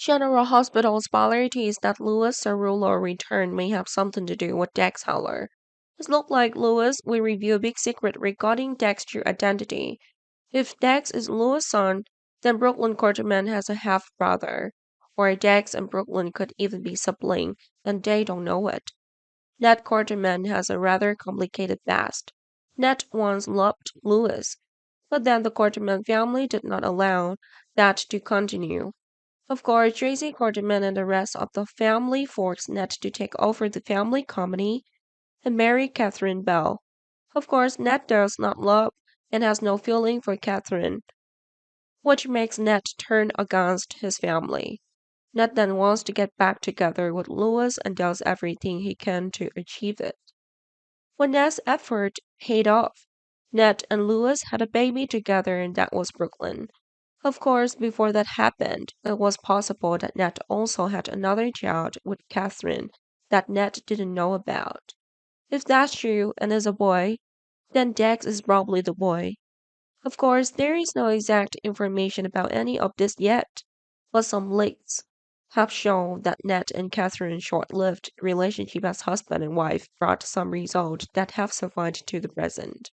General Hospital's speculity is that Louis' Cerulean return may have something to do with Dex Heller. It looks like Louis will reveal a big secret regarding Dex's true identity. If Dex is Louis' son, then Brooklyn Quarterman has a half-brother. Or Dex and Brooklyn could even be siblings, and they don't know it. Ned Quarterman has a rather complicated past. Ned once loved Louis, but then the Quarterman family did not allow that to continue. Of course, Tracy Quarterman and the rest of the family forced Ned to take over the family company and marry Catherine Bell. Of course, Ned does not love and has no feeling for Catherine, which makes Ned turn against his family. Ned then wants to get back together with Louis and does everything he can to achieve it. When Ned's effort paid off, Ned and Louis had a baby together, and that was Brook Lynn. Of course, before that happened, it was possible that Ned also had another child with Catherine that Ned didn't know about. If that's true and is a boy, then Dex is probably the boy. Of course, there is no exact information about any of this yet, but some leaks have shown that Ned and Catherine's short-lived relationship as husband and wife brought some results that have survived to the present.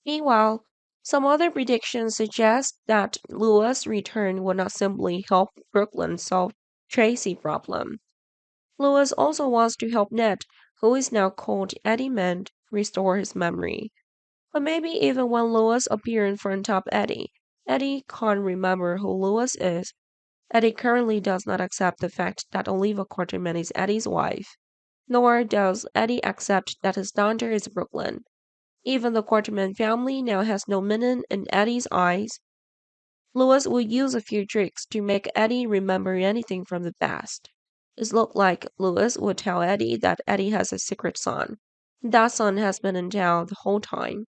Meanwhile, some other predictions suggest that Louis' return will not simply help Brooklyn solve Tracy's problem. Louis also wants to help Ned, who is now called Eddie Mand, restore his memory. But maybe even when Louis appears in front of Eddie, Eddie can't remember who Louis is. Eddie currently does not accept the fact that Oliva Quarterman is Eddie's wife, nor does Eddie accept that his daughter is Brooklyn. Even the Quarterman family now has no meaning in Eddie's eyes. Louis will use a few tricks to make Eddie remember anything from the past. It looks like Louis will tell Eddie that Eddie has a secret son. That son has been in town the whole time.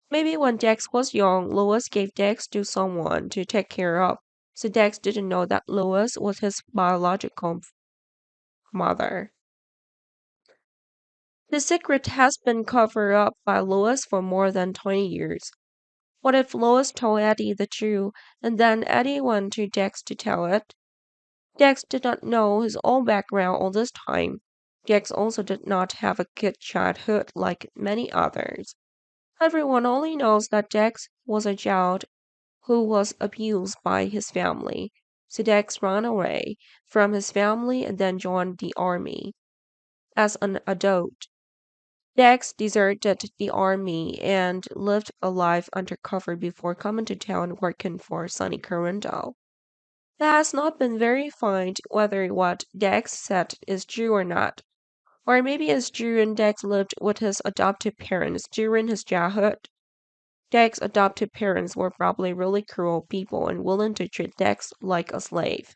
Maybe when Dex was young, Louis gave Dex to someone to take care of, so Dex didn't know that Louis was his biological mother. The secret has been covered up by Louis for more than 20 years. What if Lois told Eddie the truth, and then Eddie went to Dex to tell it? Dex did not know his own background all this time. Dex also did not have a good childhood like many others. Everyone only knows that Dex was a child who was abused by his family. So Dex ran away from his family and then joined the army. As an adult, Dex deserted the army and lived a life undercover before coming to town working for Sonny Correndo. It has not been verified whether what Dex said is true or not. Or maybe it's true and Dex lived with his adoptive parents during his childhood. Dex's adoptive parents were probably really cruel people and willing to treat Dex like a slave.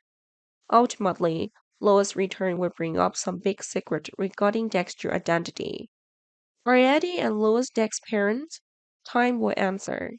Ultimately, Lois' return will bring up some big secret regarding Dex's true identity. Are Eddie and Louis Dex's parents? Time will answer.